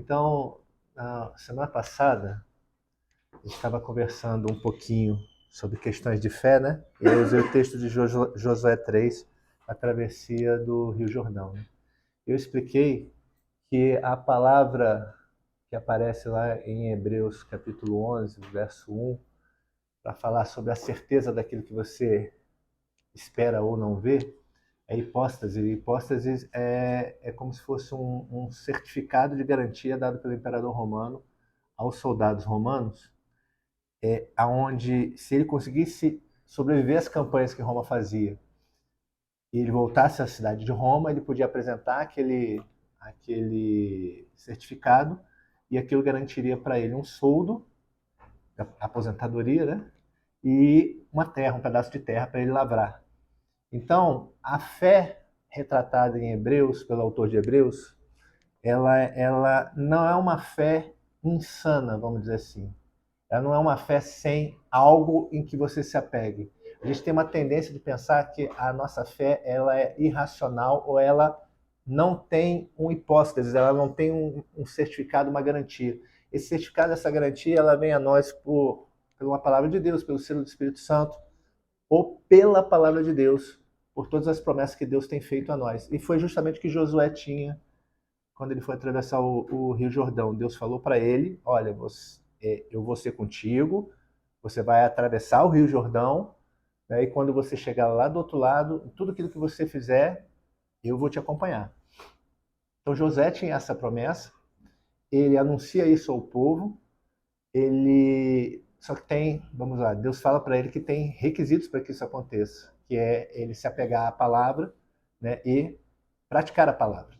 Então, na semana passada, a gente estava conversando um pouquinho sobre questões de fé, né? E eu usei o texto de Josué 3, a travessia do Rio Jordão, né? Eu expliquei que a palavra que aparece lá em Hebreus capítulo 11, verso 1, para falar sobre a certeza daquilo que você espera ou não vê, é hipóstase. Hipóstase é como se fosse um certificado de garantia dado pelo imperador romano aos soldados romanos, aonde se ele conseguisse sobreviver às campanhas que Roma fazia e ele voltasse à cidade de Roma, ele podia apresentar aquele certificado e aquilo garantiria para ele um soldo, aposentadoria, né? E uma terra, um pedaço de terra para ele lavrar. Então, a fé retratada em Hebreus, pelo autor de Hebreus, ela não é uma fé insana, vamos dizer assim. Ela não é uma fé sem algo em que você se apegue. A gente tem uma tendência de pensar que a nossa fé ela é irracional ou ela não tem um hipótese, ela não tem um certificado, uma garantia. Esse certificado, essa garantia, ela vem a nós por uma palavra de Deus, pelo selo do Espírito Santo, ou pela palavra de Deus, por todas as promessas que Deus tem feito a nós. E foi justamente o que Josué tinha quando ele foi atravessar o Rio Jordão. Deus falou para ele: olha, eu vou ser contigo, você vai atravessar o Rio Jordão, né, e quando você chegar lá do outro lado, tudo aquilo que você fizer, eu vou te acompanhar. Então José tinha essa promessa, ele anuncia isso ao povo, só que vamos lá, Deus fala para ele que tem requisitos para que isso aconteça, que é ele se apegar à palavra, né, e praticar a palavra.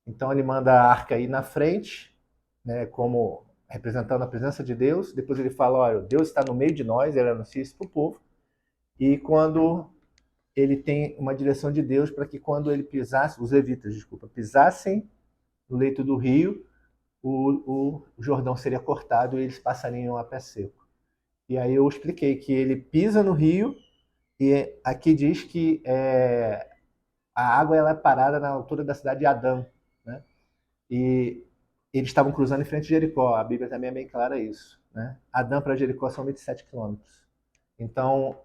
Então ele manda a arca aí na frente, né, como representando a presença de Deus. Depois ele fala, olha, Deus está no meio de nós, ele anuncia isso para o povo. E quando ele tem uma direção de Deus para que quando ele pisasse, os levitas, desculpa, pisassem no leito do rio, o Jordão seria cortado e eles passariam a pé seco. E aí eu expliquei que ele pisa no rio e aqui diz que a água ela é parada na altura da cidade de Adã, né? E eles estavam cruzando em frente de Jericó. A Bíblia também é bem clara isso, né? Adã para Jericó são 27 quilômetros. Então,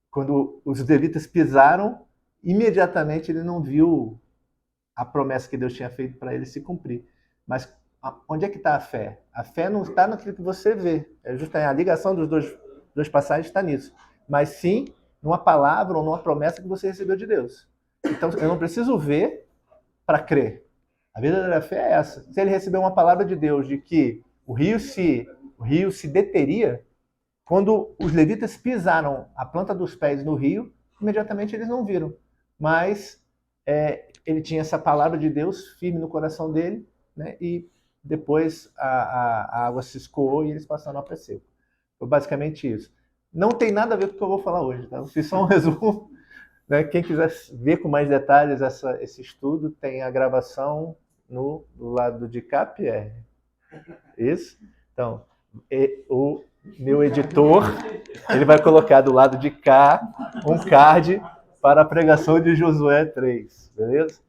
quando os levitas pisaram, imediatamente ele não viu a promessa que Deus tinha feito para ele se cumprir. Mas onde é que está a fé? A fé não está naquilo que você vê. É justamente a ligação dos dois passagens está nisso. Mas sim numa palavra ou numa promessa que você recebeu de Deus. Então eu não preciso ver para crer. A verdadeira fé é essa. Se ele recebeu uma palavra de Deus de que o rio se deteria, quando os levitas pisaram a planta dos pés no rio, imediatamente eles não viram. Mas ele tinha essa palavra de Deus firme no coração dele, né? E depois a água se escoou e eles passaram a pé seco. Foi basicamente isso. Não tem nada a ver com o que eu vou falar hoje, tá? Eu fiz só um resumo. Né? Quem quiser ver com mais detalhes esse estudo, tem a gravação do lado de cá, Pierre. Isso? Então, o meu editor, ele vai colocar do lado de cá um card para a pregação de Josué 3, beleza?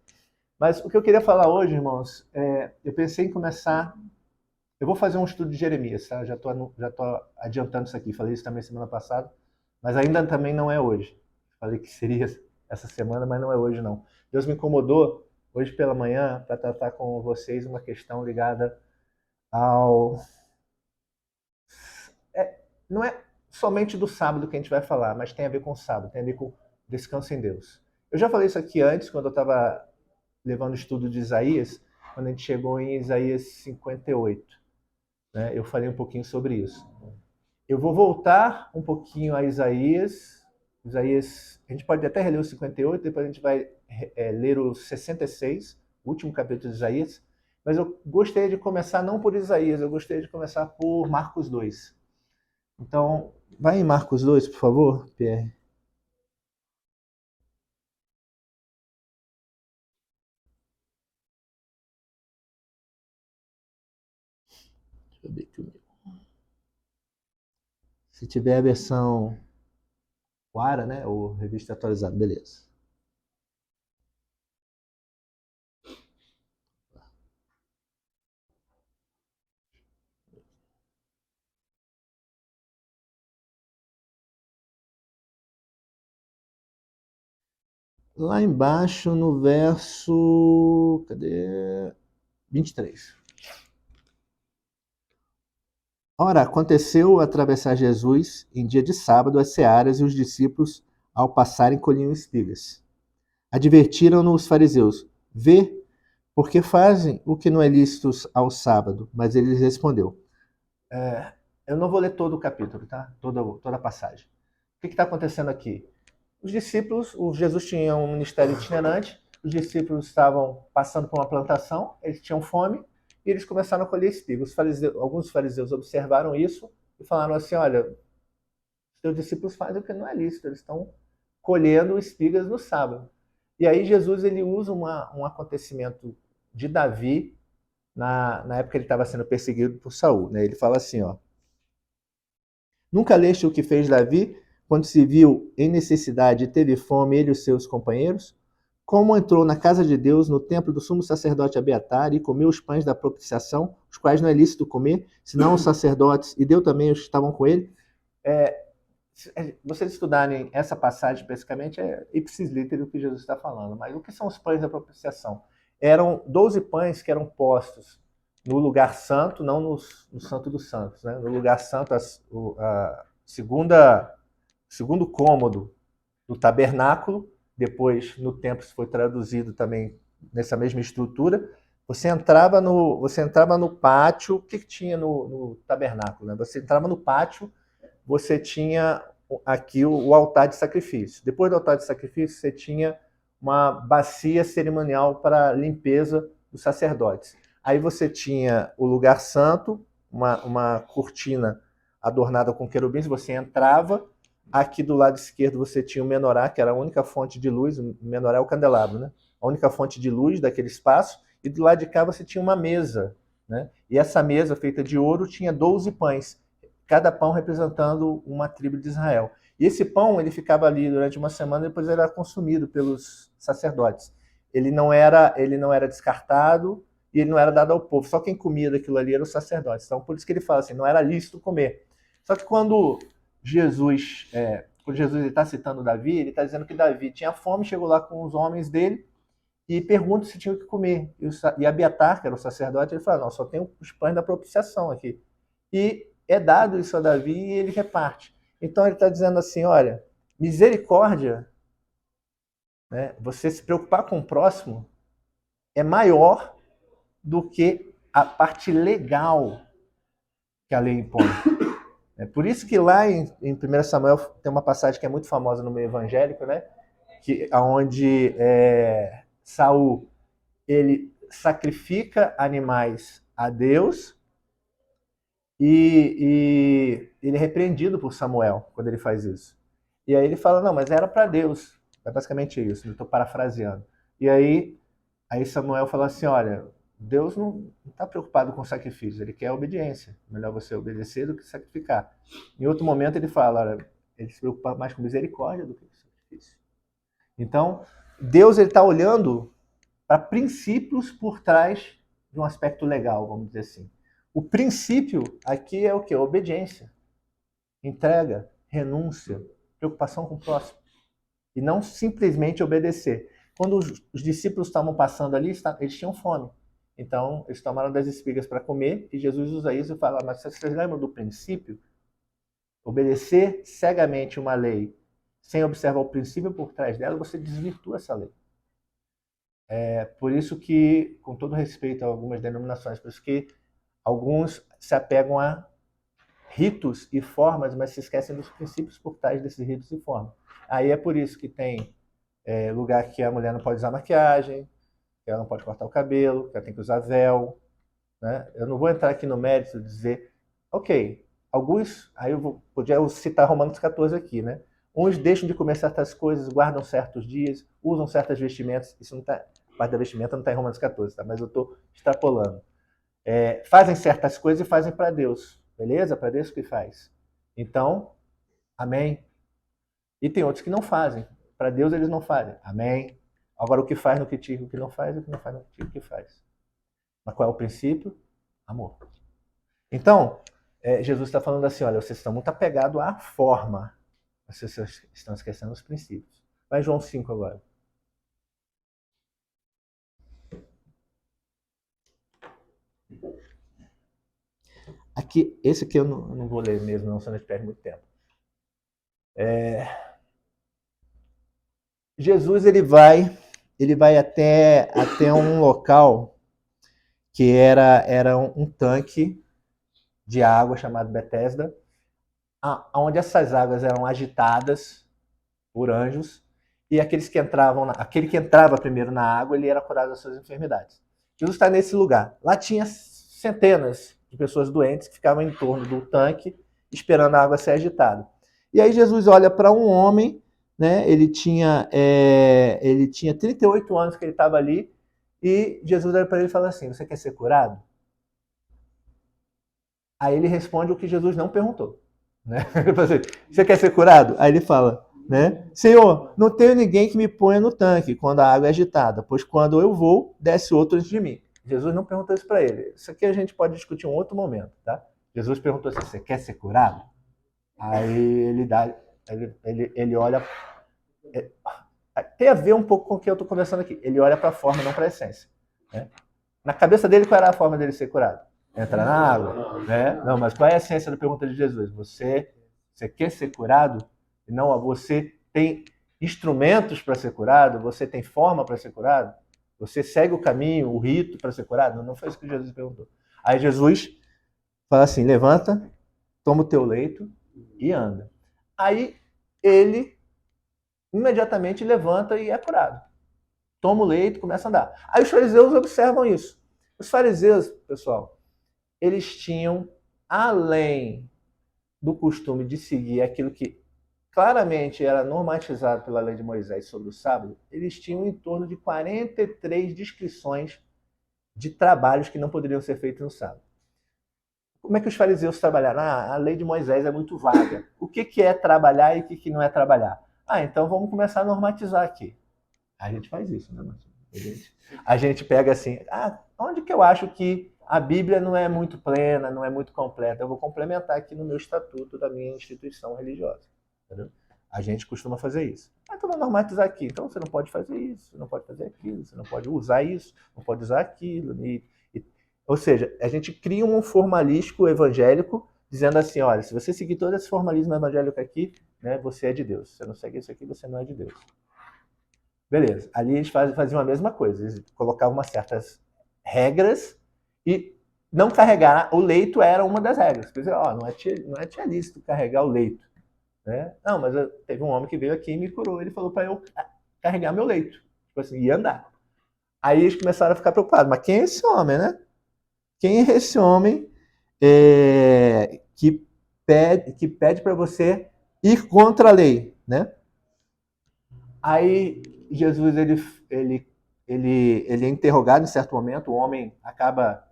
Mas o que eu queria falar hoje, irmãos, eu pensei em começar. Eu vou fazer um estudo de Jeremias, tá? Já estou adiantando isso aqui, falei isso também semana passada, mas ainda também não é hoje. Falei que seria essa semana, mas não é hoje não. Deus me incomodou hoje pela manhã para tratar com vocês uma questão ligada ao não é somente do sábado que a gente vai falar, mas tem a ver com o sábado, tem a ver com descanso em Deus. Eu já falei isso aqui antes, quando eu estava levando o estudo de Isaías, quando a gente chegou em Isaías 58. Né? Eu falei um pouquinho sobre isso. Eu vou voltar um pouquinho a Isaías. A gente pode até reler o 58, depois a gente vai ler o 66, o último capítulo de Isaías. Mas eu gostaria de começar não por Isaías, eu gostaria de começar por Marcos 2. Então, vai em Marcos 2, por favor, Pierre. Deixa eu ver aqui. Se tiver a versão Quara, né, ou revista atualizada, beleza. Lá embaixo, no verso. Cadê? 23. Ora, aconteceu atravessar Jesus em dia de sábado as searas e os discípulos, ao passarem, colhiam espigas. Advertiram-no os fariseus: Vê, porque fazem o que não é lícito ao sábado. Mas ele lhes respondeu: eu não vou ler todo o capítulo, tá? Toda a passagem. O que está acontecendo aqui? Os discípulos, o Jesus tinha um ministério itinerante, os discípulos estavam passando por uma plantação, eles tinham fome e eles começaram a colher espigas. Alguns fariseus observaram isso e falaram assim: olha, seus discípulos fazem o que não é lícito, eles estão colhendo espigas no sábado. E aí Jesus ele usa um acontecimento de Davi na época que ele estava sendo perseguido por Saul. Né? Ele fala assim, ó: Nunca leste o que fez Davi quando se viu em necessidade e teve fome, ele e os seus companheiros? Como entrou na casa de Deus, no templo do sumo sacerdote Abiatar, e comeu os pães da propiciação, os quais não é lícito comer, senão os sacerdotes, e deu também os que estavam com ele? Se vocês estudarem essa passagem, especificamente, é ipsis literis o que Jesus está falando. Mas o que são os pães da propiciação? Eram 12 pães que eram postos no lugar santo, não no Santo dos Santos. Né? No lugar santo, a segundo cômodo do tabernáculo, depois no templo isso foi traduzido também nessa mesma estrutura. Você entrava no pátio. O que tinha no tabernáculo? Né? Você entrava no pátio, você tinha aqui o altar de sacrifício. Depois do altar de sacrifício, você tinha uma bacia cerimonial para limpeza dos sacerdotes. Aí você tinha o lugar santo, uma cortina adornada com querubins, você entrava. Aqui do lado esquerdo você tinha o menorá, que era a única fonte de luz. O menorá é o candelabro, né? A única fonte de luz daquele espaço. E do lado de cá você tinha uma mesa, né? E essa mesa feita de ouro tinha 12 pães, cada pão representando uma tribo de Israel. E esse pão ele ficava ali durante uma semana e depois era consumido pelos sacerdotes. Ele não era descartado e ele não era dado ao povo. Só quem comia daquilo ali eram os sacerdotes. Então por isso que ele fala assim, não era lícito comer. Só que quando Jesus está citando Davi, ele está dizendo que Davi tinha fome, chegou lá com os homens dele e pergunta se tinha o que comer. E Abiatar, que era o sacerdote, ele fala, não, só tem os pães da propiciação aqui. E é dado isso a Davi e ele reparte. Então ele está dizendo assim, olha, misericórdia, né, você se preocupar com o próximo é maior do que a parte legal que a lei impõe. É por isso que lá em 1 Samuel tem uma passagem que é muito famosa no meio evangélico, né? Onde Saul ele sacrifica animais a Deus e ele é repreendido por Samuel quando ele faz isso. E aí ele fala, não, mas era para Deus. É basicamente isso, eu estou parafraseando. E aí Samuel fala assim, olha, Deus não está preocupado com sacrifício, ele quer obediência. Melhor você obedecer do que sacrificar. Em outro momento ele fala, olha, ele se preocupa mais com misericórdia do que com sacrifício. Então, Deus está olhando para princípios por trás de um aspecto legal, vamos dizer assim. O princípio aqui é o quê? Obediência, entrega, renúncia, preocupação com o próximo. E não simplesmente obedecer. Quando os discípulos estavam passando ali, eles tinham fome. Então, eles tomaram das espigas para comer, e Jesus usa isso e fala, mas vocês lembram do princípio? Obedecer cegamente uma lei, sem observar o princípio por trás dela, você desvirtua essa lei. É por isso que, com todo respeito a algumas denominações, por isso que alguns se apegam a ritos e formas, mas se esquecem dos princípios por trás desses ritos e formas. Aí é por isso que tem lugar que a mulher não pode usar maquiagem, que ela não pode cortar o cabelo, que ela tem que usar véu. Né? Eu não vou entrar aqui no mérito de dizer, ok, alguns, aí podia citar Romanos 14 aqui, né? Uns deixam de comer certas coisas, guardam certos dias, usam certas vestimentas, isso não está, parte da vestimenta não está em Romanos 14, tá? Mas eu estou extrapolando. Fazem certas coisas e fazem para Deus, beleza? Para Deus que faz. Então, amém. E tem outros que não fazem. Para Deus eles não fazem. Amém. Agora, o que faz no critica o que não faz, o que não faz no critica o que faz. Mas qual é o princípio? Amor. Então, Jesus está falando assim, olha, vocês estão muito apegados à forma. Vocês estão esquecendo os princípios. Vai João 5 agora. Aqui, esse aqui eu não vou ler mesmo, não, senão a gente perde muito tempo. Jesus ele vai até um local que era um tanque de água chamado Betesda, onde essas águas eram agitadas por anjos, e aquele que entrava primeiro na água, ele era curado das suas enfermidades. Jesus está nesse lugar. Lá tinha centenas de pessoas doentes que ficavam em torno do tanque, esperando a água ser agitada. E aí Jesus olha para um homem, né? Ele tinha 38 anos que ele estava ali, e Jesus olha para ele e fala assim: você quer ser curado? Aí ele responde o que Jesus não perguntou. Né? Você quer ser curado? Aí ele fala, né? Senhor, não tenho ninguém que me ponha no tanque quando a água é agitada, pois quando eu vou, desce outro antes de mim. Jesus não perguntou isso para ele. Isso aqui a gente pode discutir em um outro momento, tá? Jesus perguntou assim: você quer ser curado? Aí ele olha. Tem a ver um pouco com o que eu estou conversando aqui. Ele olha para a forma, não para a essência. Né? Na cabeça dele, qual era a forma dele ser curado? Entrar na água, né? Não, mas qual é a essência da pergunta de Jesus? Você quer ser curado? Não, você tem instrumentos para ser curado? Você tem forma para ser curado? Você segue o caminho, o rito para ser curado? Não foi isso que Jesus perguntou. Aí Jesus fala assim: levanta, toma o teu leito e anda. Aí ele imediatamente levanta e é curado. Toma o leito, começa a andar. Aí os fariseus observam isso. Os fariseus, pessoal, eles tinham, além do costume de seguir aquilo que claramente era normatizado pela lei de Moisés sobre o sábado, eles tinham em torno de 43 descrições de trabalhos que não poderiam ser feitos no sábado. Como é que os fariseus trabalharam? A lei de Moisés é muito vaga. O que é trabalhar e o que não é trabalhar? Então vamos começar a normatizar aqui. A gente faz isso, né, Marcelo? A gente pega assim, onde que eu acho que a Bíblia não é muito plena, não é muito completa? Eu vou complementar aqui no meu estatuto da minha instituição religiosa. Entendeu? A gente costuma fazer isso. Então vou normatizar aqui. Então você não pode fazer isso, você não pode fazer aquilo, você não pode usar isso, não pode usar aquilo. Ou seja, a gente cria um formalístico evangélico dizendo assim, olha, se você seguir todo esse formalismo evangélico aqui, né, você é de Deus. Se você não segue isso aqui, você não é de Deus. Beleza. Ali eles faziam a mesma coisa. Eles colocavam umas certas regras e não carregar o leito era uma das regras. Quer dizer, não é lícito carregar o leito. Né? Não, mas teve um homem que veio aqui e me curou. Ele falou para eu carregar meu leito. Tipo assim, e andar. Aí eles começaram a ficar preocupados. Mas quem é esse homem, né? Quem é esse homem que pede para você ir contra a lei, né? Aí Jesus ele, ele é interrogado em certo momento, o homem acaba,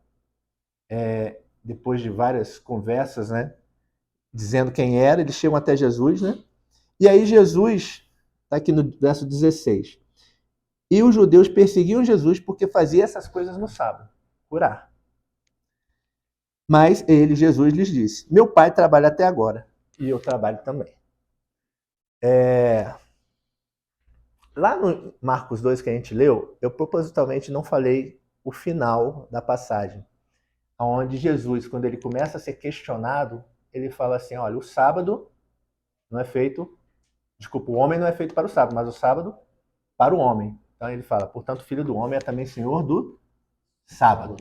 depois de várias conversas, né, dizendo quem era, eles chegam até Jesus, né? E aí Jesus, está aqui no verso 16, e os judeus perseguiam Jesus porque fazia essas coisas no sábado, curar. Mas ele, Jesus, lhes disse, meu pai trabalha até agora, e eu trabalho também. Lá no Marcos 2 que a gente leu, eu propositalmente não falei o final da passagem, onde Jesus, quando ele começa a ser questionado, ele fala assim, olha, o sábado não é feito, desculpa, o homem não é feito para o sábado, mas o sábado para o homem. Então ele fala, portanto, o filho do homem é também senhor do sábado.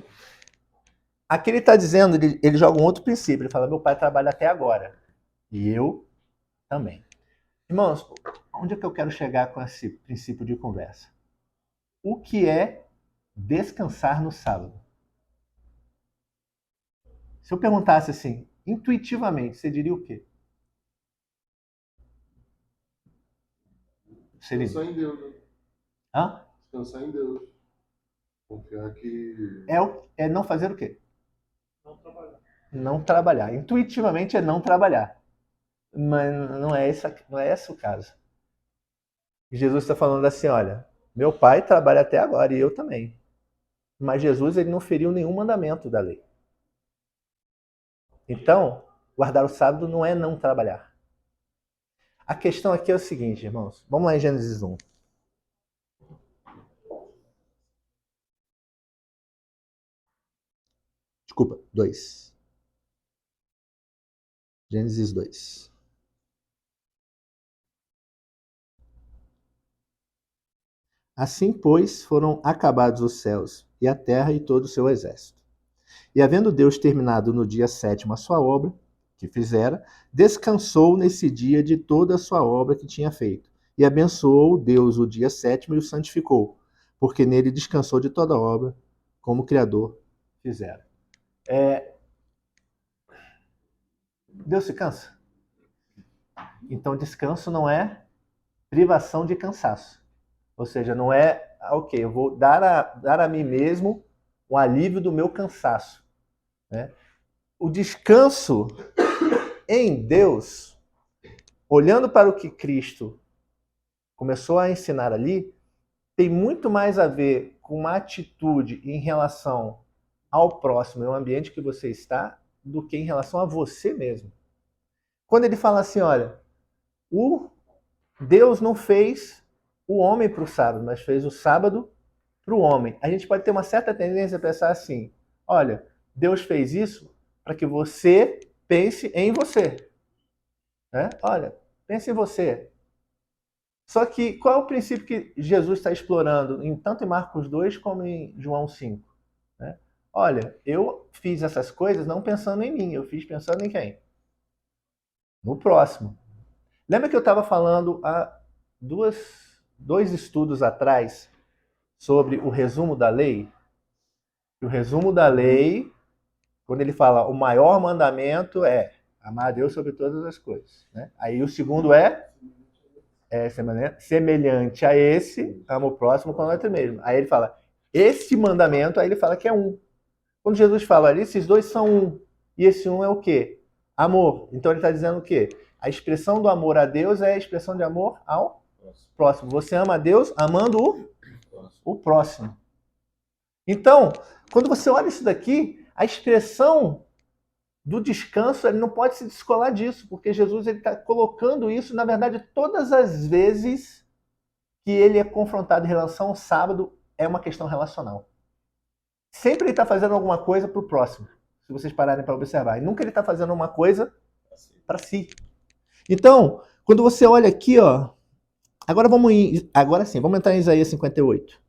Aqui ele está dizendo, ele joga um outro princípio, ele fala, meu pai trabalha até agora, e eu também. Irmãos, onde é que eu quero chegar com esse princípio de conversa? O que é descansar no sábado? Se eu perguntasse assim, intuitivamente, você diria o quê? Descansar em Deus, né? Hã? Descansar em Deus. Confiar que. É não fazer o quê? Não trabalhar. Intuitivamente é não trabalhar. Mas não é esse o caso. Jesus está falando assim, olha, meu pai trabalha até agora e eu também. Mas Jesus ele não feriu nenhum mandamento da lei. Então, guardar o sábado não é não trabalhar. A questão aqui é o seguinte, irmãos. Vamos lá em Gênesis 1. Desculpa, 2. Gênesis 2. Assim, pois, foram acabados os céus e a terra e todo o seu exército. E havendo Deus terminado no dia 7º a sua obra, que fizera, descansou nesse dia de toda a sua obra que tinha feito. E abençoou Deus o dia 7º e o santificou, porque nele descansou de toda a obra, como o Criador fizera. Deus se cansa? Então, descanso não é privação de cansaço. Ou seja, não é, ok, eu vou dar a mim mesmo o alívio do meu cansaço. Né? O descanso em Deus, olhando para o que Cristo começou a ensinar ali, tem muito mais a ver com uma atitude em relação ao próximo e ao ambiente que você está, do que em relação a você mesmo. Quando ele fala assim, olha, o Deus não fez o homem para o sábado, mas fez o sábado para o homem. A gente pode ter uma certa tendência a pensar assim, olha, Deus fez isso para que você pense em você. Né? Olha, pense em você. Só que qual é o princípio que Jesus está explorando, tanto em Marcos 2 como em João 5? Né? Olha, eu fiz essas coisas não pensando em mim, eu fiz pensando em quem? No próximo. Lembra que eu estava falando há dois estudos atrás sobre o resumo da lei? O resumo da lei, quando ele fala o maior mandamento é amar a Deus sobre todas as coisas. Né? Aí o segundo é semelhante a esse, ama o próximo como a ti mesmo. Aí ele fala, esse mandamento, aí ele fala que é um. Quando Jesus fala ali, esses dois são um. E esse um é o quê? Amor. Então ele está dizendo o quê? A expressão do amor a Deus é a expressão de amor ao próximo. Você ama a Deus amando o próximo. Então, quando você olha isso daqui, a expressão do descanso, ele não pode se descolar disso, porque Jesus está colocando isso, na verdade, todas as vezes que ele é confrontado em relação ao sábado, é uma questão relacional. Sempre ele está fazendo alguma coisa para o próximo, se vocês pararem para observar. E nunca ele está fazendo uma coisa para si. Então, quando você olha aqui, ó, agora sim, vamos entrar em Isaías 58.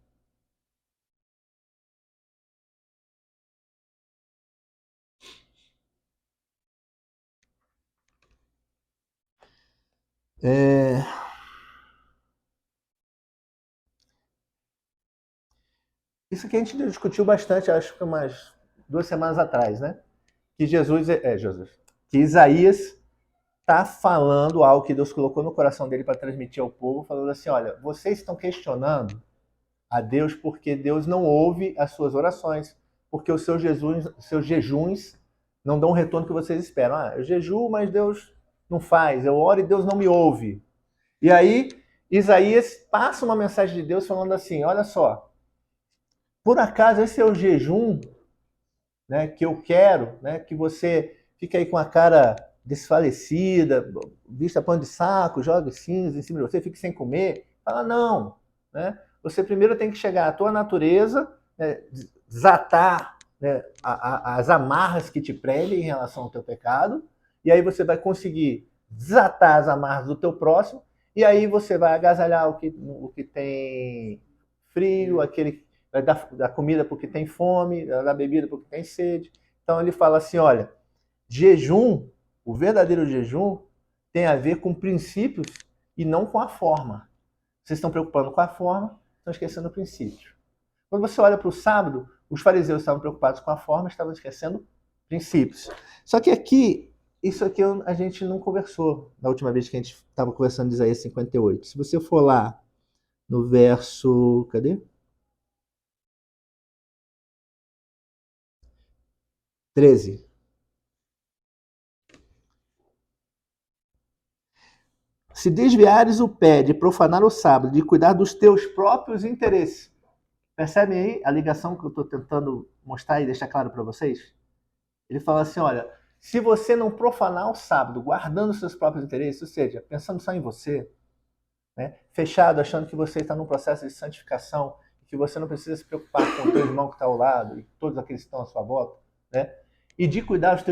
Isso que a gente discutiu bastante, acho que umas 2 semanas atrás, né? Que que Isaías está falando algo que Deus colocou no coração dele para transmitir ao povo, falando assim, olha, vocês estão questionando a Deus porque Deus não ouve as suas orações, porque os seus jejuns não dão o retorno que vocês esperam. Ah, eu jejuo, mas Deus não faz. Eu oro e Deus não me ouve. E aí, Isaías passa uma mensagem de Deus falando assim, olha só, por acaso esse é o jejum, né, que eu quero, né, que você fique aí com a cara desfalecida, vista pano de saco, joga cinza em cima de você, fique sem comer. Fala, não. Né? Você primeiro tem que chegar à tua natureza, né, desatar, né, as amarras que te prendem em relação ao teu pecado, e aí você vai conseguir desatar as amarras do teu próximo, e aí você vai agasalhar o que tem frio, aquele vai dar comida porque tem fome, vai dar bebida porque tem sede. Então ele fala assim, olha, jejum, o verdadeiro jejum, tem a ver com princípios e não com a forma. Vocês estão preocupando com a forma, estão esquecendo o princípio. Quando você olha para o sábado, os fariseus estavam preocupados com a forma, estavam esquecendo princípios. Só que aqui, isso aqui a gente não conversou na última vez que a gente estava conversando de Isaías 58. Se você for lá no verso... Cadê? 13. Se desviares o pé de profanar o sábado, de cuidar dos teus próprios interesses. Percebem aí a ligação que eu estou tentando mostrar e deixar claro para vocês? Ele fala assim, olha, se você não profanar o sábado, guardando os seus próprios interesses, ou seja, pensando só em você, né, fechado, achando que você está num processo de santificação, que você não precisa se preocupar com o teu irmão que está ao lado e todos aqueles que estão à sua volta, né? e de cuidar dos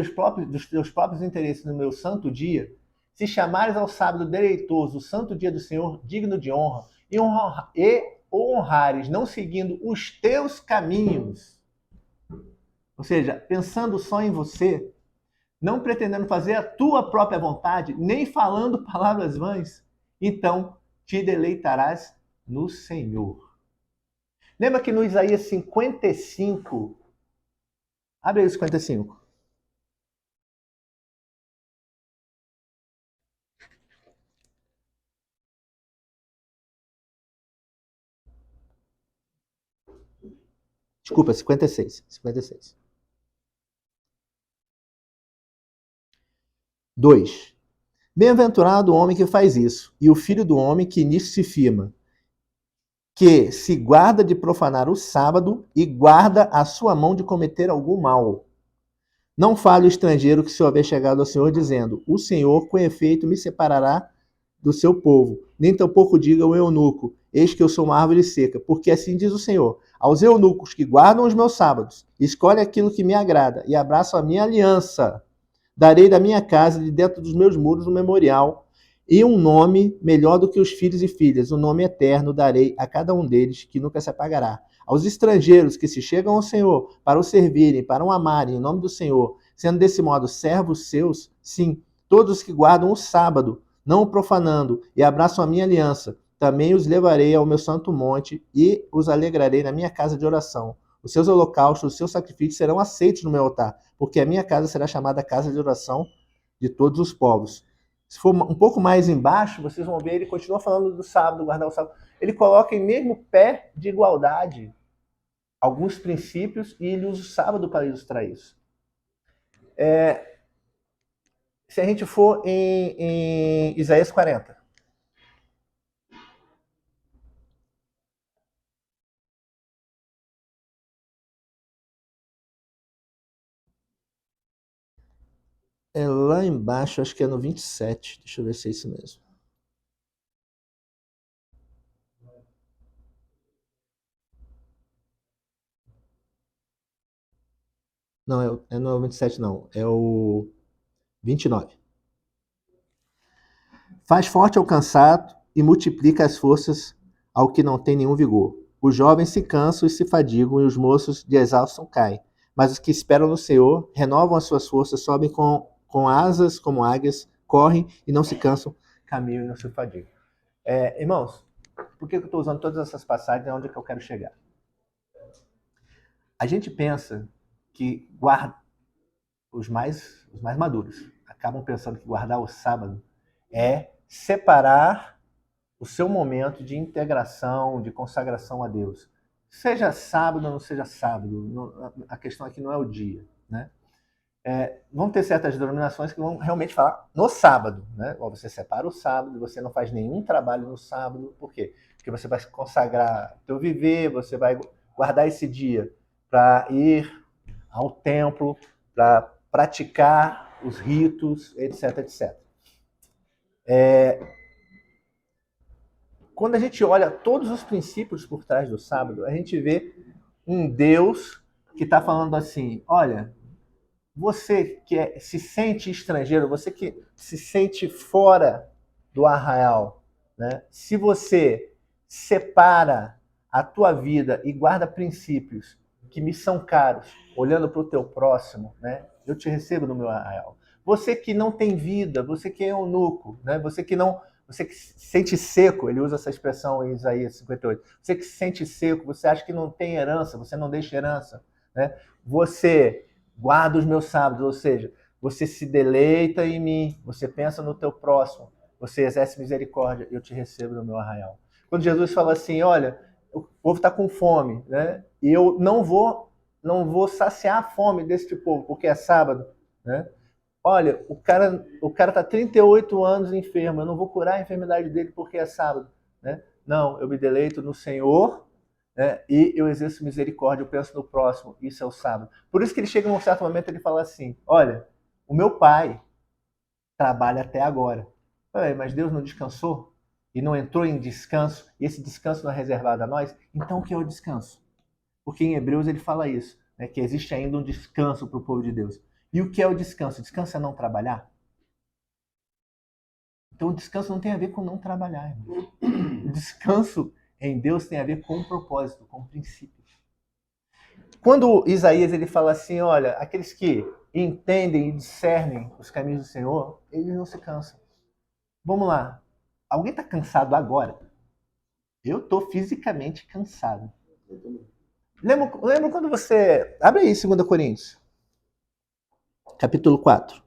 teus próprios interesses no meu santo dia, se chamares ao sábado deleitoso, o santo dia do Senhor, digno de honra, e o honrares, não seguindo os teus caminhos, ou seja, pensando só em você, não pretendendo fazer a tua própria vontade, nem falando palavras vãs, então te deleitarás no Senhor. Lembra que no Isaías 55, abre aí o 55. Desculpa, 56. 56. 2. Bem-aventurado o homem que faz isso, e o filho do homem que nisso se firma, que se guarda de profanar o sábado e guarda a sua mão de cometer algum mal. Não fale o estrangeiro que se houver chegado ao Senhor, dizendo: o Senhor, com efeito, me separará do seu povo. Nem tampouco diga o eunuco: eis que eu sou uma árvore seca. Porque assim diz o Senhor: aos eunucos que guardam os meus sábados, escolhe aquilo que me agrada e abraçam a minha aliança. Darei da minha casa, de dentro dos meus muros, um memorial e um nome melhor do que os filhos e filhas. Um nome eterno darei a cada um deles, que nunca se apagará. Aos estrangeiros que se chegam ao Senhor para o servirem, para o amarem em nome do Senhor, sendo desse modo servos seus, sim, todos os que guardam o sábado, não o profanando, e abraçam a minha aliança, também os levarei ao meu santo monte e os alegrarei na minha casa de oração. Os seus holocaustos, os seus sacrifícios serão aceitos no meu altar, porque a minha casa será chamada casa de oração de todos os povos. Se for um pouco mais embaixo, vocês vão ver, ele continua falando do sábado, guardar o sábado. Ele coloca em mesmo pé de igualdade alguns princípios e ele usa o sábado para ilustrar isso. Se a gente for em Isaías 40. É lá embaixo, acho que é no 27. Deixa eu ver se é isso mesmo. Não, não é o 27, não. É o 29. Faz forte ao cansado e multiplica as forças ao que não tem nenhum vigor. Os jovens se cansam e se fadigam, e os moços de exaustam caem. Mas os que esperam no Senhor renovam as suas forças, sobem com asas como águias, correm e não se cansam, caminham e não se fadigam. Irmãos, por que eu estou usando todas essas passagens? É onde que eu quero chegar. A gente pensa que os mais maduros acabam pensando que guardar o sábado é separar o seu momento de integração, de consagração a Deus. Seja sábado ou não seja sábado, a questão aqui não é o dia, né? Vão ter certas denominações que vão realmente falar no sábado, né? Você separa o sábado, você não faz nenhum trabalho no sábado, por quê? Porque você vai consagrar teu viver, você vai guardar esse dia para ir ao templo, para praticar os ritos, etc, etc. Quando a gente olha todos os princípios por trás do sábado, a gente vê um Deus que está falando assim: olha, você que se sente estrangeiro, você que se sente fora do arraial, né? Se você separa a tua vida e guarda princípios que me são caros, olhando para o teu próximo, né? Eu te recebo no meu arraial. Você que não tem vida, você que é eunuco, né? Você que se sente seco, ele usa essa expressão em Isaías 58. Você que se sente seco, você acha que não tem herança, você não deixa herança, né? Você guarda os meus sábados, ou seja, você se deleita em mim, você pensa no teu próximo, você exerce misericórdia, eu te recebo no meu arraial. Quando Jesus fala assim, olha, o povo está com fome, né? E eu não vou saciar a fome deste povo, porque é sábado, né? Olha, o cara tá 38 anos enfermo, eu não vou curar a enfermidade dele porque é sábado, né? Não, eu me deleito no Senhor, né? E eu exerço misericórdia, eu penso no próximo, isso é o sábado. Por isso que ele chega num certo momento e ele fala assim: olha, o meu pai trabalha até agora. Mas Deus não descansou? E não entrou em descanso? E esse descanso não é reservado a nós? Então o que é o descanso? Porque em Hebreus ele fala isso. né, que existe ainda um descanso para o povo de Deus. E o que é o descanso? O descanso é não trabalhar? Então o descanso não tem a ver com não trabalhar, irmão. O descanso em Deus tem a ver com um propósito, com princípios. Quando Isaías ele fala assim, olha, aqueles que entendem e discernem os caminhos do Senhor, eles não se cansam. Vamos lá. Alguém está cansado agora? Eu estou fisicamente cansado. Lembra quando você... Abre aí 2 Coríntios, capítulo 4.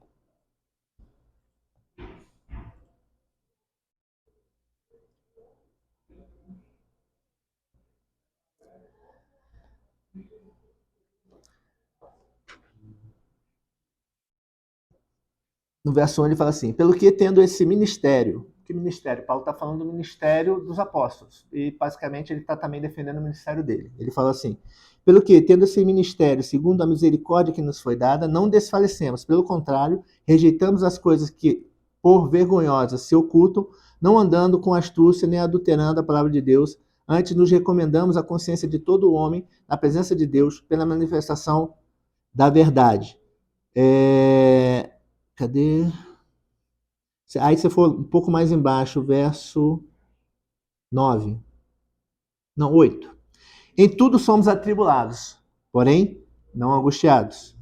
No verso 1 ele fala assim, pelo que tendo esse ministério... Que ministério? Paulo está falando do ministério dos apóstolos. E basicamente ele está também defendendo o ministério dele. Ele fala assim, pelo que, tendo esse ministério, segundo a misericórdia que nos foi dada, não desfalecemos. Pelo contrário, rejeitamos as coisas que, por vergonhosas, se ocultam, não andando com astúcia nem adulterando a palavra de Deus. Antes nos recomendamos a consciência de todo homem na presença de Deus pela manifestação da verdade. Cadê? Aí você for um pouco mais embaixo, verso 9. Não, 8. Em tudo somos atribulados, porém não angustiados.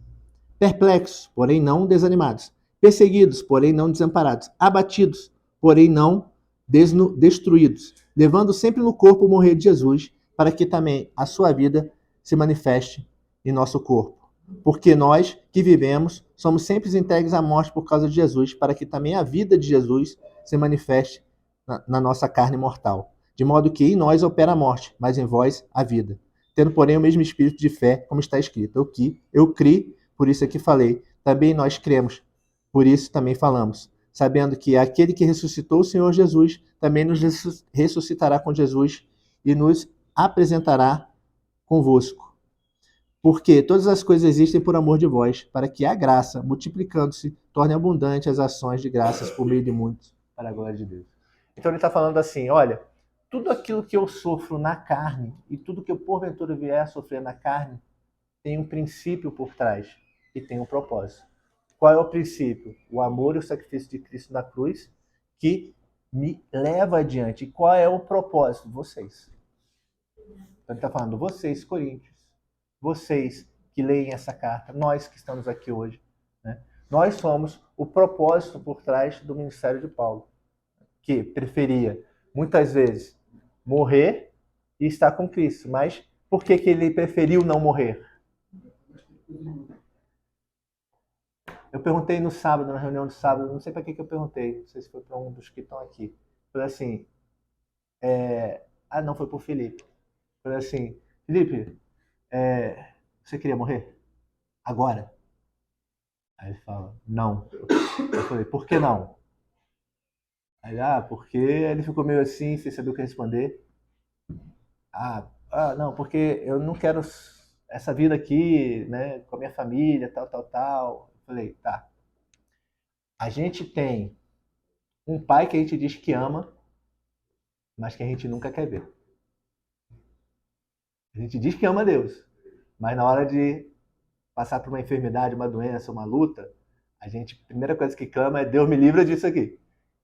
Perplexos, porém não desanimados. Perseguidos, porém não desamparados. Abatidos, porém não destruídos. Levando sempre no corpo o morrer de Jesus, para que também a sua vida se manifeste em nosso corpo. Porque nós que vivemos somos sempre entregues à morte por causa de Jesus, para que também a vida de Jesus se manifeste na nossa carne mortal. De modo que em nós opera a morte, mas em vós a vida. Tendo, porém, o mesmo espírito de fé, como está escrito. Eu criei, por isso é que falei. Também nós cremos, por isso também falamos. Sabendo que aquele que ressuscitou o Senhor Jesus, também nos ressuscitará com Jesus e nos apresentará convosco. Porque todas as coisas existem por amor de vós, para que a graça, multiplicando-se, torne abundante as ações de graças por meio de muitos, para a glória de Deus. Então ele está falando assim, olha, tudo aquilo que eu sofro na carne e tudo que eu porventura vier a sofrer na carne tem um princípio por trás e tem um propósito. Qual é o princípio? O amor e o sacrifício de Cristo na cruz que me leva adiante. E qual é o propósito? Vocês. Então ele está falando, vocês, Coríntios, vocês que leem essa carta, nós que estamos aqui hoje, né? Nós somos o propósito por trás do ministério de Paulo, que preferia, muitas vezes, morrer e estar com Cristo. Mas por que ele preferiu não morrer? Eu perguntei no sábado, na reunião de sábado, não sei para que eu perguntei, não sei se foi para um dos que estão aqui. Falei assim, não, foi para o Felipe. Falei assim, Felipe, você queria morrer? Agora? Aí ele fala, não. Eu falei, por que não? Aí, porque ele ficou meio assim, sem saber o que responder. Não, porque eu não quero essa vida aqui, né, com a minha família, tal, tal, tal. Eu falei, tá. A gente tem um pai que a gente diz que ama, mas que a gente nunca quer ver. A gente diz que ama Deus, mas na hora de passar por uma enfermidade, uma doença, uma luta, a primeira coisa que clama é Deus me livra disso aqui.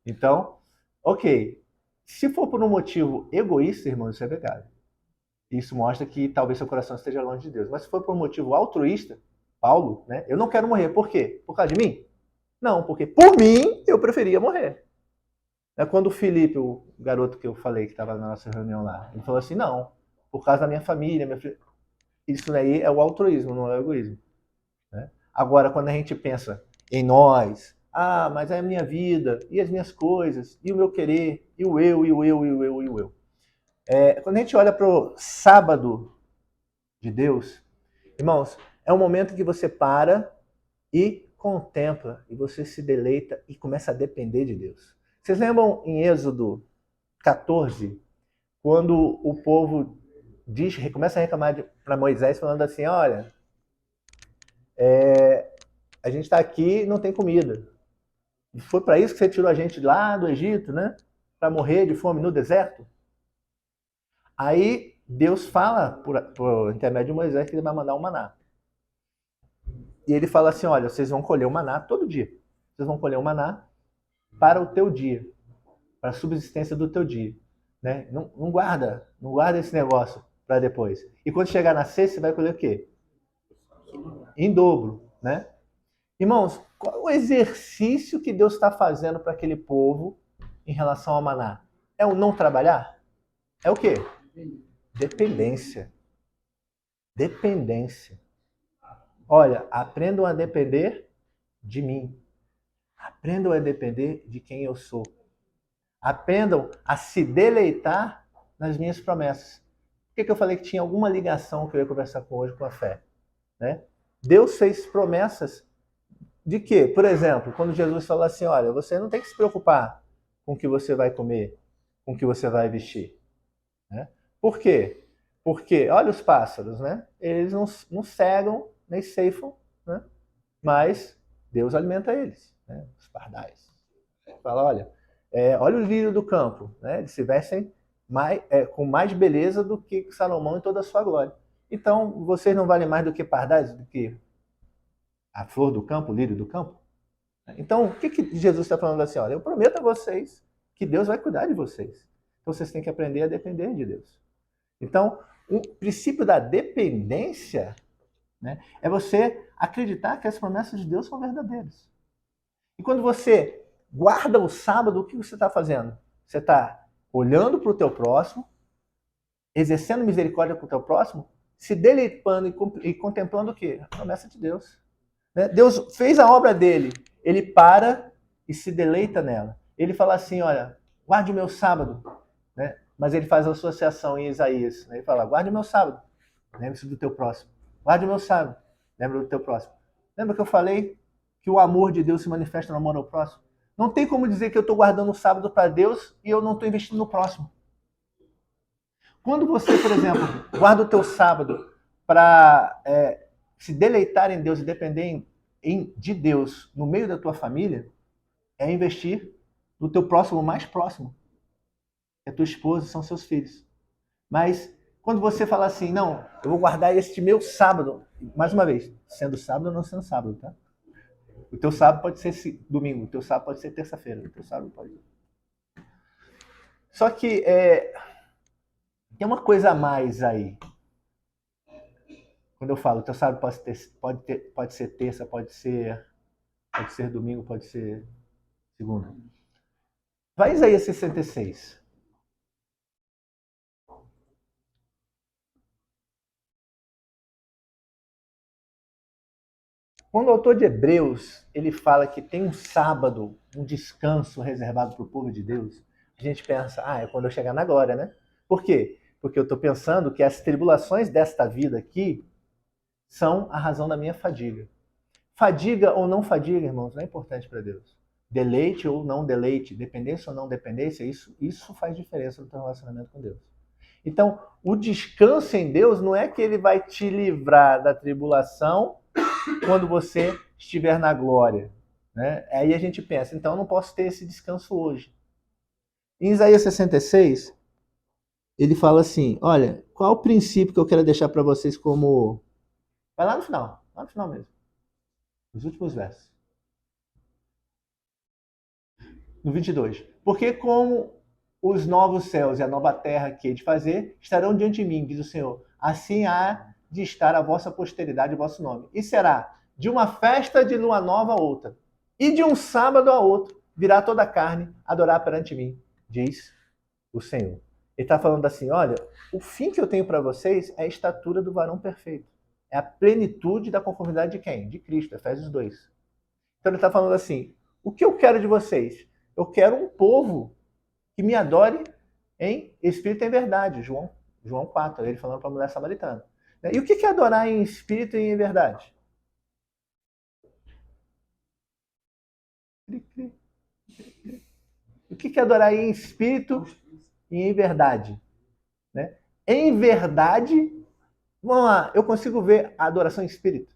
Então, ok. Se for por um motivo egoísta, irmão, isso é pecado. Isso mostra que talvez seu coração esteja longe de Deus. Mas se for por um motivo altruísta, Paulo, né? Eu não quero morrer. Por quê? Por causa de mim? Não, porque por mim eu preferia morrer. Quando o Felipe, o garoto que eu falei que estava na nossa reunião lá, ele falou assim, não, por causa da minha família, isso daí é o altruísmo, não é o egoísmo. Né? Agora, quando a gente pensa em nós, mas é a minha vida, e as minhas coisas, e o meu querer, e o eu, e o eu, e o eu, e o eu. Quando a gente olha para o sábado de Deus, irmãos, é um momento que você para e contempla, e você se deleita e começa a depender de Deus. Vocês lembram em Êxodo 14, quando o povo começa a reclamar para Moisés, falando assim, olha, a gente está aqui e não tem comida. E foi para isso que você tirou a gente lá do Egito, né? Para morrer de fome no deserto? Aí Deus fala, por intermédio de Moisés, que ele vai mandar um maná. E ele fala assim, olha, vocês vão colher o maná todo dia. Vocês vão colher o maná para o teu dia, para a subsistência do teu dia. Né? Não guarda esse negócio para depois. E quando chegar na sexta, você vai colher o quê? Em dobro. Né? Irmãos, qual é o exercício que Deus está fazendo para aquele povo em relação ao maná? É o não trabalhar? É o quê? Dependência. Dependência. Olha, aprendam a depender de mim. Aprendam a depender de quem eu sou. Aprendam a se deleitar nas minhas promessas. Por que eu falei que tinha alguma ligação que eu ia conversar com hoje com a fé? Né? Deus fez promessas de quê? Por exemplo, quando Jesus falou assim, olha, você não tem que se preocupar com o que você vai comer, com o que você vai vestir. Né? Por quê? Porque, olha os pássaros, né? Eles não cegam nem ceifam, né? Mas Deus alimenta eles, né? Os pardais. Fala, olha, olha o lírio do campo, né? Eles se vestem com mais beleza do que Salomão em toda a sua glória. Então, vocês não valem mais do que pardais, do que a flor do campo, o lírio do campo? Então, o que Jesus está falando assim? Olha, eu prometo a vocês que Deus vai cuidar de vocês. Então, vocês têm que aprender a depender de Deus. Então, o princípio da dependência, né, é você acreditar que as promessas de Deus são verdadeiras. E quando você guarda o sábado, o que você está fazendo? Você está olhando para o teu próximo, exercendo misericórdia para o teu próximo, se deleitando e contemplando o quê? A promessa de Deus. Né? Deus fez a obra dele, ele para e se deleita nela. Ele fala assim, olha, guarde o meu sábado. Né? Mas ele faz a associação em Isaías. Né? Ele fala, guarde o meu sábado. Lembre-se do teu próximo. Guarde o meu sábado. Lembra do teu próximo. Lembra que eu falei que o amor de Deus se manifesta no amor ao próximo? Não tem como dizer que eu estou guardando o sábado para Deus e eu não estou investindo no próximo. Quando você, por exemplo, guarda o teu sábado para se deleitar em Deus e depender de Deus no meio da tua família, é investir no teu próximo mais próximo. É tua esposa, são seus filhos. Mas quando você fala assim, não, eu vou guardar este meu sábado, mais uma vez, sendo sábado ou não sendo sábado, tá? O teu sábado pode ser domingo, o teu sábado pode ser terça-feira, o teu sábado pode... Só que tem uma coisa a mais aí. Quando eu falo, o teu sábado pode ser terça, pode ser domingo, pode ser segunda. Vai Isaías 66. Quando o autor de Hebreus ele fala que tem um sábado, um descanso reservado para o povo de Deus, a gente pensa, é quando eu chegar na glória, né? Por quê? Porque eu estou pensando que as tribulações desta vida aqui são a razão da minha fadiga. Fadiga ou não fadiga, irmãos, não é importante para Deus. Deleite ou não deleite, dependência ou não dependência, isso faz diferença no teu relacionamento com Deus. Então, o descanso em Deus não é que ele vai te livrar da tribulação quando você estiver na glória. Né? Aí a gente pensa, então eu não posso ter esse descanso hoje. Em Isaías 66, ele fala assim, olha, qual o princípio que eu quero deixar para vocês como... Vai lá no final mesmo. Nos últimos versos. No 22. Porque como os novos céus e a nova terra que hei de fazer estarão diante de mim, diz o Senhor, assim há de estar a vossa posteridade e vosso nome. E será de uma festa de lua nova a outra, e de um sábado a outro, virá toda a carne adorar perante mim, diz o Senhor. Ele está falando assim, olha, o fim que eu tenho para vocês é a estatura do varão perfeito. É a plenitude da conformidade de quem? De Cristo, Efésios 2. Então ele está falando assim, o que eu quero de vocês? Eu quero um povo que me adore em espírito e em verdade. João 4, ele falando para a mulher samaritana. E o que é adorar em espírito e em verdade? O que é adorar em espírito e em verdade? Né? Em verdade, vamos lá, eu consigo ver a adoração em espírito.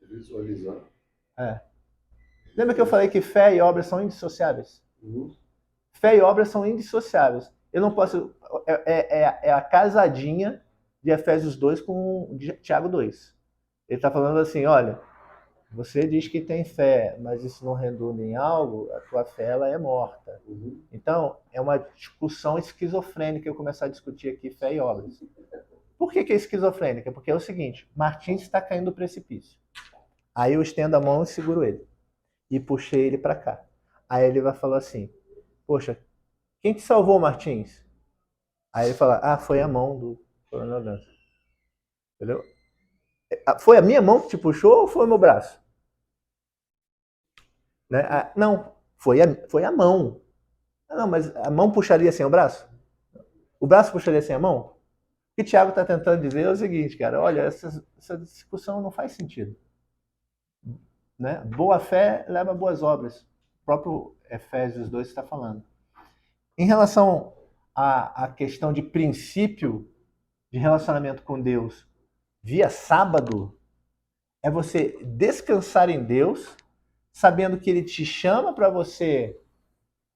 Visualizar. Lembra que eu falei que fé e obras são indissociáveis? Fé e obras são indissociáveis. Eu não posso... É a casadinha de Efésios 2 com de Tiago 2. Ele está falando assim, olha, você diz que tem fé, mas isso não redunda em algo, a tua fé ela é morta. Então, é uma discussão esquizofrênica eu começar a discutir aqui fé e obras. Por que é esquizofrênica? Porque é o seguinte, Martins está caindo do precipício. Aí eu estendo a mão e seguro ele. E puxei ele para cá. Aí ele vai falar assim, poxa, quem te salvou, Martins? Aí ele fala, foi a mão do Coronel Dança. Entendeu? Foi a minha mão que te puxou ou foi o meu braço? Né? Não, foi a mão. Não, mas a mão puxaria sem o braço? O braço puxaria sem a mão? O que o Thiago está tentando dizer é o seguinte, cara, olha, essa discussão não faz sentido. Né? Boa fé leva a boas obras. O próprio Efésios 2 está falando. Em relação à questão de princípio de relacionamento com Deus via sábado, é você descansar em Deus, sabendo que Ele te chama para você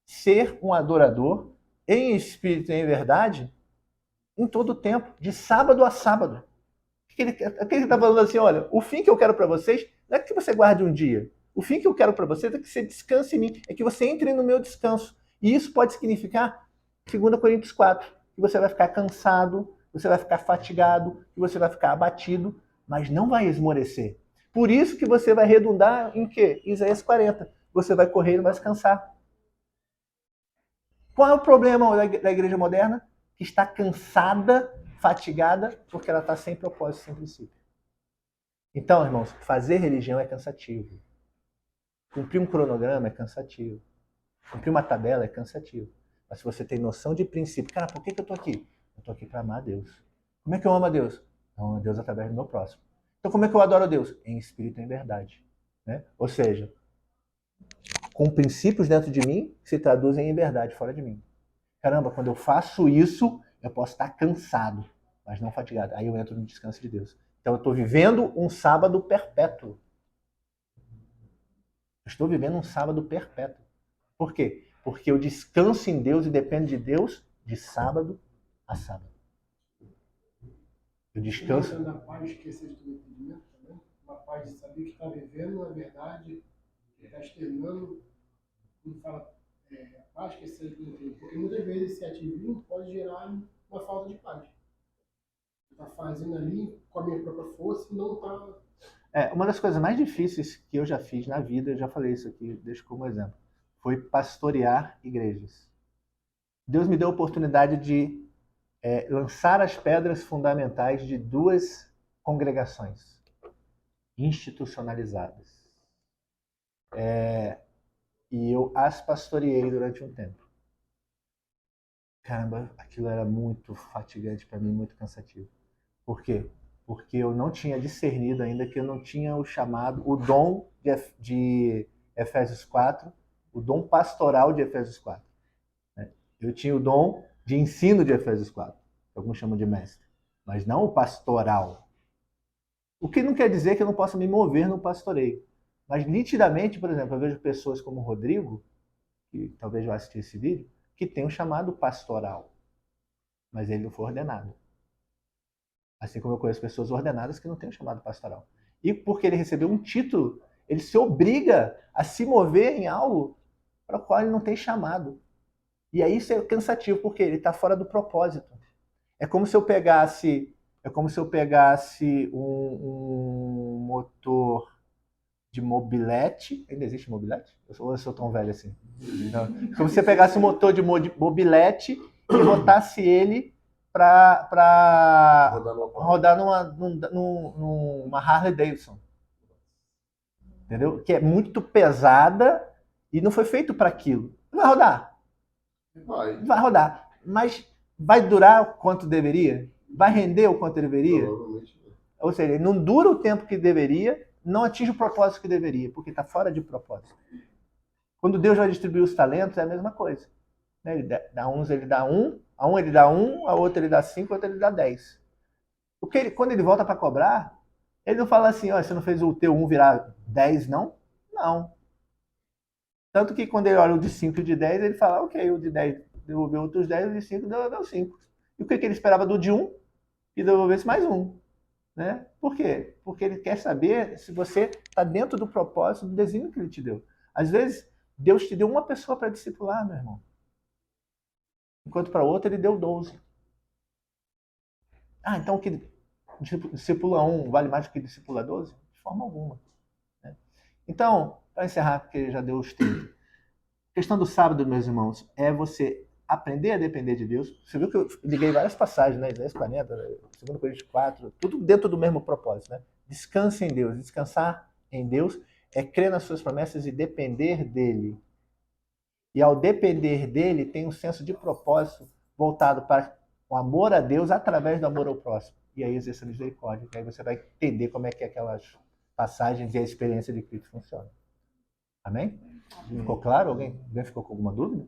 ser um adorador em espírito e em verdade em todo o tempo, de sábado a sábado. Ele está falando assim, olha, o fim que eu quero para vocês não é que você guarde um dia. O fim que eu quero para vocês é que você descanse em mim, é que você entre no meu descanso. E isso pode significar, 2 Coríntios 4, que você vai ficar cansado, você vai ficar fatigado, que você vai ficar abatido, mas não vai esmorecer. Por isso que você vai redundar em quê? Isaías 40. Você vai correr e não vai se cansar. Qual é o problema da igreja moderna? Que está cansada, fatigada, porque ela está sem propósito, sem princípio. Então, irmãos, fazer religião é cansativo. Cumprir um cronograma é cansativo. Cumprir uma tabela é cansativo. Mas se você tem noção de princípio, cara, por que eu estou aqui? Eu estou aqui para amar a Deus. Como é que eu amo a Deus? Eu amo a Deus através do meu próximo. Então, como é que eu adoro a Deus? Em espírito e em verdade. Né? Ou seja, com princípios dentro de mim que se traduzem em verdade fora de mim. Caramba, quando eu faço isso, eu posso estar cansado, mas não fatigado. Aí eu entro no descanso de Deus. Então eu estou vivendo um sábado perpétuo. Eu estou vivendo um sábado perpétuo. Por quê? Porque eu descanso em Deus e dependo de Deus de sábado a sábado. Eu descanso. Na paz de esquecer do entendimento também. Uma paz de saber que está vivendo, na verdade, está externando, como fala, paz, esquecer do entendimento. Porque muitas vezes esse ativismo pode gerar uma falta de paz. Está fazendo ali com a minha própria força e não está. Uma das coisas mais difíceis que eu já fiz na vida, eu já falei isso aqui, deixo como exemplo, foi pastorear igrejas. Deus me deu a oportunidade de lançar as pedras fundamentais de 2 congregações institucionalizadas. E eu as pastoreei durante um tempo. Caramba, aquilo era muito fatigante para mim, muito cansativo. Por quê? Porque eu não tinha discernido ainda que eu não tinha o chamado, o dom de Efésios 4, o dom pastoral de Efésios 4. Eu tinha o dom de ensino de Efésios 4, que alguns chamam de mestre, mas não o pastoral. O que não quer dizer que eu não possa me mover no pastoreio. Mas nitidamente, por exemplo, eu vejo pessoas como o Rodrigo, que talvez vai assistir esse vídeo, que tem um chamado pastoral, mas ele não foi ordenado. Assim como eu conheço pessoas ordenadas que não têm um chamado pastoral. E porque ele recebeu um título, ele se obriga a se mover em algo para o qual ele não tem chamado. E aí isso é cansativo, porque ele está fora do propósito. É como se eu pegasse um motor de mobilete. Ainda existe mobilete? Ou eu sou tão velho assim? Não. Como se você pegasse um motor de mobilete e botasse ele para rodar numa Harley Davidson. Entendeu? Que é muito pesada e não foi feito para aquilo. Vai rodar. Vai rodar. Mas vai durar o quanto deveria? Vai render o quanto deveria? Ou seja, ele não dura o tempo que deveria, não atinge o propósito que deveria, porque está fora de propósito. Quando Deus vai distribuir os talentos, é a mesma coisa. Ele dá uns, ele dá um, a um ele dá 1, a outro ele dá 5, a outro ele dá 10. Quando ele volta para cobrar, ele não fala assim, você não fez o teu 1 virar 10, não? Não. Tanto que quando ele olha o de 5 e o de 10, ele fala, ok, o de 10 devolveu outros 10, o de 5 deu 5. E o que ele esperava do de 1? e devolvesse mais um. Né? Por quê? Porque ele quer saber se você está dentro do propósito, do desígnio que ele te deu. Às vezes, Deus te deu uma pessoa para discipular, meu irmão. Enquanto para outra ele deu 12. Ah, então que discipula um vale mais do que discipula 12? De forma alguma. Né? Então, para encerrar, porque já deu os 30. A questão do sábado, meus irmãos, é você aprender a depender de Deus. Você viu que eu liguei várias passagens, né? Isaías 40, 2 Coríntios 4, tudo dentro do mesmo propósito, né? Descanse em Deus. Descansar em Deus é crer nas suas promessas e depender dele. E ao depender dele, tem um senso de propósito voltado para o amor a Deus através do amor ao próximo. E aí exerce a misericórdia. Que aí você vai entender como é que aquelas passagens e a experiência de Cristo funcionam. Amém? Ficou claro? Alguém ficou com alguma dúvida?